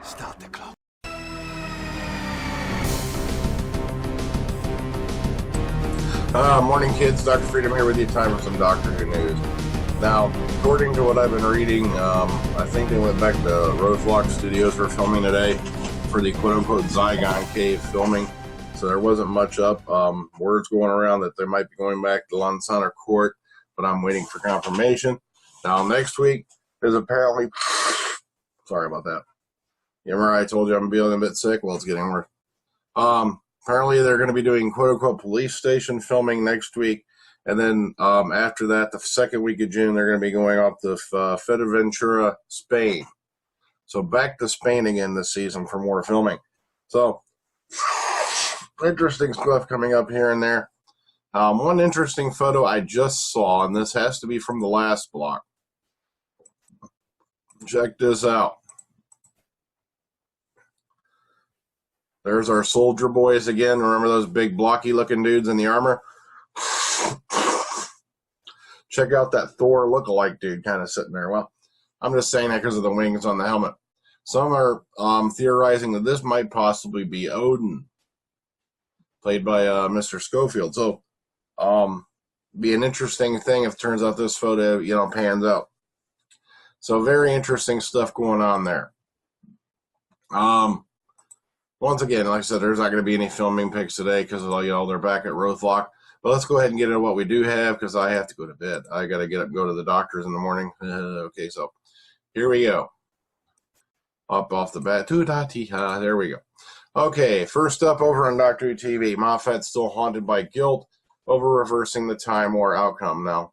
Start the clock. Morning, kids. Dr. Freedom here with you. Time for some Doctor Who news. Now, according to what I've been reading, I think they went back to Roselock Studios for filming today for the quote-unquote Zygon Cave filming. So there wasn't much up. Words going around that they might be going back to Lansana Court, but I'm waiting for confirmation. Now, next week is apparently... Sorry about that. You remember I told you I'm feeling a bit sick? Well, it's getting worse. Apparently they're going to be doing quote-unquote police station filming next week. And then after that, the second week of June, they're going to be going off to Fuerteventura, Spain. So back to Spain again this season for more filming. So interesting stuff coming up here and there. One interesting photo I just saw, and this has to be from the last block. Check this out. There's our soldier boys again. Remember those big blocky looking dudes in the armor? Check out that Thor lookalike dude kind of sitting there. Well, I'm just saying that because of the wings on the helmet. Some are theorizing that this might possibly be Odin, played by Mr. Schofield. So, be an interesting thing if it turns out this photo, pans out. So, very interesting stuff going on there. Once again, like I said, there's not going to be any filming pics today because they're back at Rothlock. But let's go ahead and get into what we do have because I have to go to bed. I got to get up and go to the doctor's in the morning. Okay, so here we go. Up off the bat. There we go. Okay, first up over on Doctor Who TV, Moffat still haunted by guilt over reversing the Time War outcome. Now,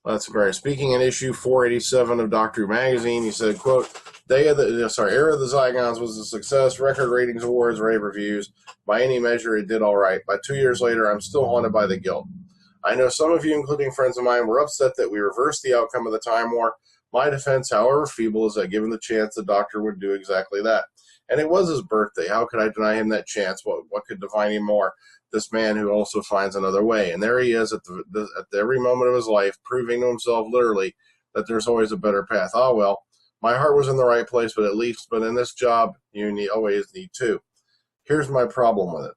that's very speaking in issue 487 of Doctor Who magazine. He said, "Quote: Era of the Zygons was a success. Record ratings, awards, rave reviews. By any measure, it did all right. But 2 years later, I'm still haunted by the guilt. I know some of you, including friends of mine, were upset that we reversed the outcome of the Time War. My defense, however feeble, is that given the chance, the Doctor would do exactly that. And it was his birthday. How could I deny him that chance? What could define him more? This man who also finds another way. And there he is at every moment of his life, proving to himself literally that there's always a better path. Ah, well, my heart was in the right place, but in this job, you always need two. Here's my problem with it.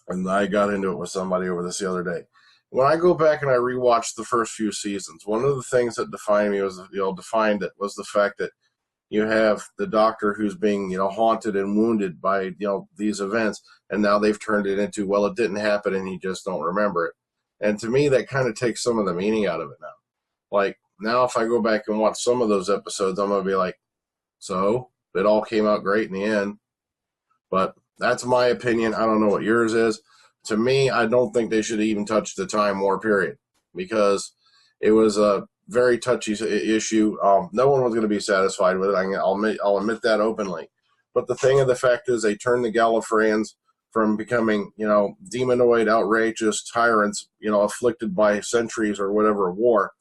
And I got into it with somebody over this the other day. When I go back and I rewatch the first few seasons, one of the things that defined me was, defined it was the fact that you have the Doctor who's being, haunted and wounded by, these events, and now they've turned it into, well, it didn't happen and he just don't remember it. And to me, that kind of takes some of the meaning out of it now. Like, now if I go back and watch some of those episodes, I'm going to be like, so, it all came out great in the end. But that's my opinion. I don't know what yours is. To me, I don't think they should even touch the Time War period because it was a very touchy issue. No one was going to be satisfied with it. I'll admit that openly. But the thing of the fact is they turned the Gallifreyans from becoming, demonoid, outrageous tyrants, afflicted by centuries or whatever of war,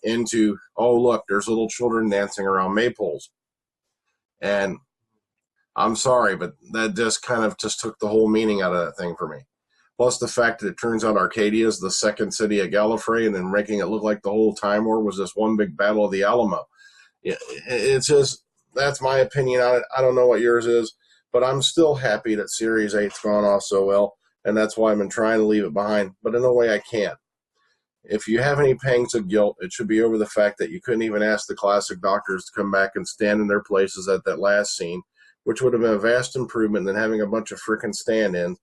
into, oh, look, there's little children dancing around maypoles. And I'm sorry, but that just kind of took the whole meaning out of that thing for me. Plus the fact that it turns out Arcadia is the second city of Gallifrey, and then making it look like the whole Time War was this one big battle of the Alamo. It's just, that's my opinion on it. I don't know what yours is, but I'm still happy that Series 8's gone off so well, and that's why I've been trying to leave it behind, but in a way I can't. If you have any pangs of guilt, it should be over the fact that you couldn't even ask the classic Doctors to come back and stand in their places at that last scene, which would have been a vast improvement than having a bunch of frickin' stand-ins.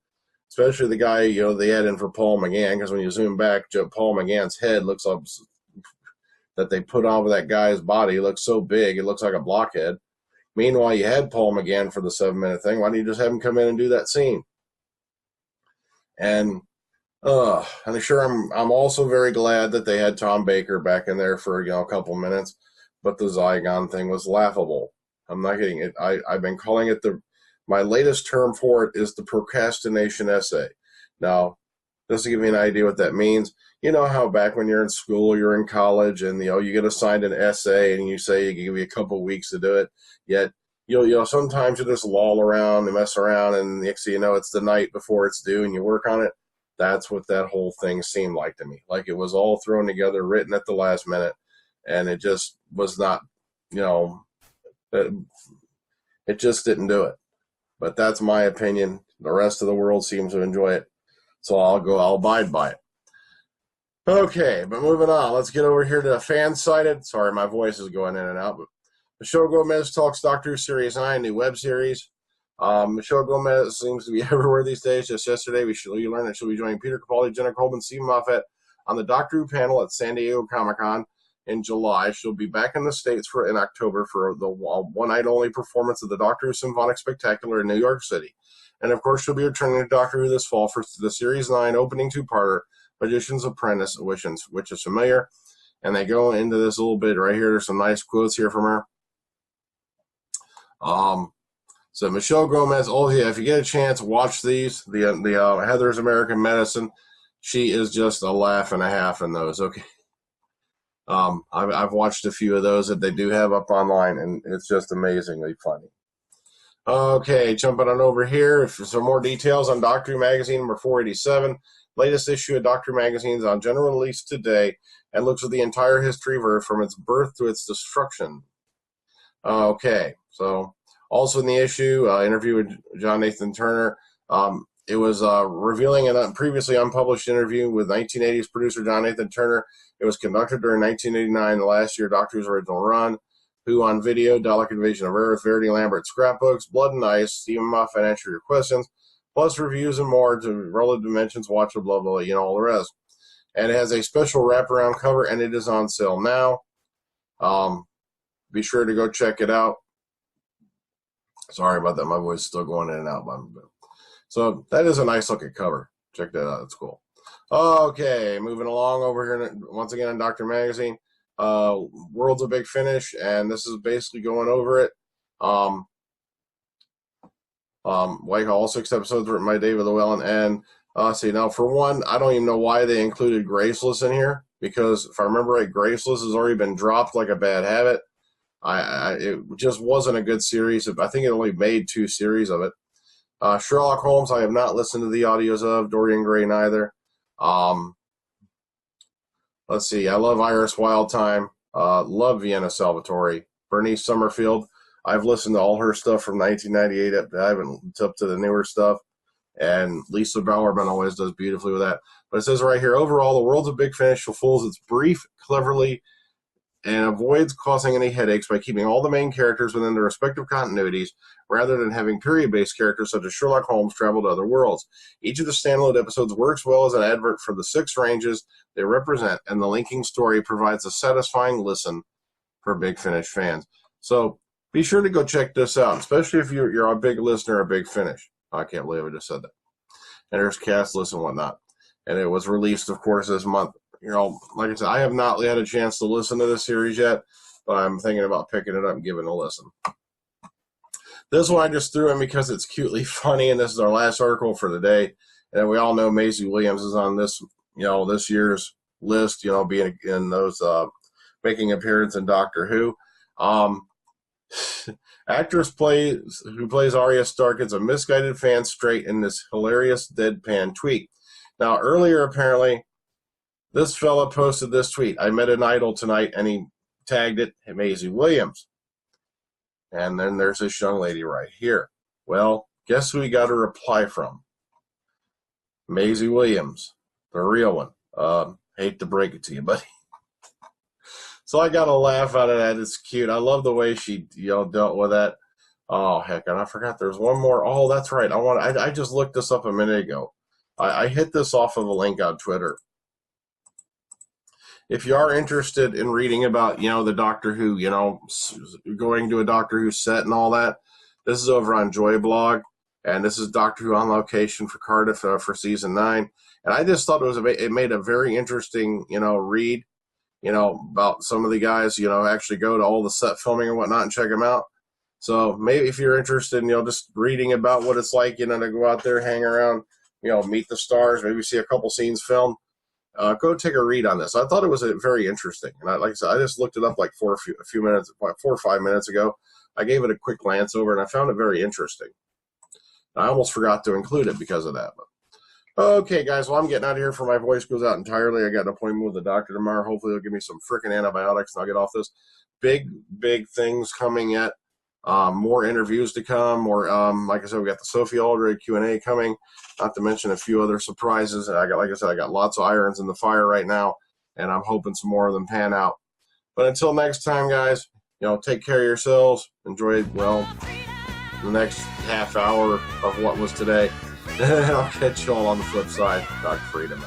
Especially the guy, they had in for Paul McGann, because when you zoom back, Paul McGann's head looks like that they put over that guy's body. It looks so big, it looks like a blockhead. Meanwhile, you had Paul McGann for the 7-minute thing. Why don't you just have him come in and do that scene? And I'm sure I'm also very glad that they had Tom Baker back in there for a couple minutes, but the Zygon thing was laughable. I'm not kidding it. I've been calling it my latest term for it is the procrastination essay. Now, just to give you an idea what that means, you know how back when you're in school, you're in college, and you get assigned an essay, and you say you give you a couple weeks to do it. Yet sometimes you just loll around and mess around, and next thing you know, it's the night before it's due, and you work on it. That's what that whole thing seemed like to me. Like it was all thrown together, written at the last minute, and it just was not, It just didn't do it. But that's my opinion. The rest of the world seems to enjoy it. So I'll abide by it. Okay, but moving on. Let's get over here to fan-sided. Sorry, my voice is going in and out. But Michelle Gomez talks Doctor Who Series 9, new web series. Michelle Gomez seems to be everywhere these days. Just yesterday, you learned that she'll be joining Peter Capaldi, Jenna Coleman, Stephen Moffat on the Doctor Who panel at San Diego Comic-Con in July. She'll be back in the States in October for the one-night-only performance of the Doctor Who Symphonic Spectacular in New York City. And, of course, she'll be returning to Doctor Who this fall for the Series 9 opening two-parter, Magician's Apprentice, which is familiar. And they go into this a little bit right here. There's some nice quotes here from her. So Michelle Gomez, if you get a chance, watch these. The Heather's American Medicine. She is just a laugh and a half in those. Okay. I've watched a few of those that they do have up online, and it's just amazingly funny. Okay, jumping on over here for some more details on Doctor Who Magazine number 487. Latest issue of Doctor Who Magazine is on general release today and looks at the entire history from its birth to its destruction. Okay, so also in the issue, interview with John Nathan Turner. It was revealing a previously unpublished interview with 1980s producer John Nathan Turner. It was conducted during 1989, the last year of Doctor Who's original run. Who on Video, Dalek Invasion of Earth, Verity Lambert Scrapbooks, Blood and Ice, Stephen Moffat Answer Your Questions, plus reviews and more to Relative Dimensions, Watch the blah, blah, blah, all the rest. And it has a special wraparound cover, and it is on sale now. Be sure to go check it out. Sorry about that. My voice is still going in and out. So that is a nice looking cover. Check that out. It's cool. Okay, moving along over here once again on Doctor Magazine. World's a Big Finish, and this is basically going over it. Whitehall, all 6 episodes written by David Llewellyn. And see, now for one, I don't even know why they included Graceless in here, because if I remember right, Graceless has already been dropped like a bad habit. It just wasn't a good series. I think it only made 2 series of it. Sherlock Holmes, I have not listened to the audios of. Dorian Gray, neither. Let's see. I love Iris Wildtime. Love Vienna Salvatore. Bernice Summerfield. I've listened to all her stuff from 1998. I haven't up to the newer stuff. And Lisa Bowerman always does beautifully with that. But it says right here, overall, The World's a Big Finish fulfills its brief, cleverly, and avoids causing any headaches by keeping all the main characters within their respective continuities, rather than having period-based characters such as Sherlock Holmes travel to other worlds. Each of the standalone episodes works well as an advert for the 6 ranges they represent, and the linking story provides a satisfying listen for Big Finish fans. So be sure to go check this out, especially if you're a big listener of Big Finish. I can't believe I just said that. And there's cast lists and whatnot. And it was released, of course, this month. Like I said, I have not had a chance to listen to this series yet, but I'm thinking about picking it up and giving it a listen. This one I just threw in because it's cutely funny, and this is our last article for the day. And we all know Maisie Williams is on this, this year's list, being in those making appearance in Doctor Who. Actress who plays Arya Stark gets a misguided fan straight in this hilarious deadpan tweet. Now, earlier, apparently, this fella posted this tweet. I met an idol tonight, and he tagged it Maisie Williams. And then there's this young lady right here. Well, guess who he got a reply from? Maisie Williams, the real one. Hate to break it to you, buddy. So I got a laugh out of that. It's cute. I love the way she dealt with that. Oh, heck, and I forgot there's one more. Oh, that's right. I just looked this up a minute ago. I hit this off of a link on Twitter. If you are interested in reading about, the Doctor Who, going to a Doctor Who set and all that, this is over on Joy Blog, and this is Doctor Who on location for Cardiff for season 9. And I just thought it made a very interesting, read, about some of the guys, actually go to all the set filming and whatnot and check them out. So maybe if you're interested in, just reading about what it's like, to go out there, hang around, meet the stars, maybe see a couple scenes filmed. Go take a read on this. I thought it was very interesting, and like I said, I just looked it up like 4 or 5 minutes ago. I gave it a quick glance over, and I found it very interesting. I almost forgot to include it because of that. But, okay, guys, well, I'm getting out of here before my voice goes out entirely. I got an appointment with the doctor tomorrow. Hopefully, they'll give me some freaking antibiotics, and I'll get off this. Big things coming yet. More interviews to come. More, like I said, we got the Sophie Aldred Q&A coming. Not to mention a few other surprises. I got, like I said, I got lots of irons in the fire right now, and I'm hoping some more of them pan out. But until next time, guys, take care of yourselves. Enjoy, well, the next half hour of what was today. And I'll catch you all on the flip side. Dr. Freedom.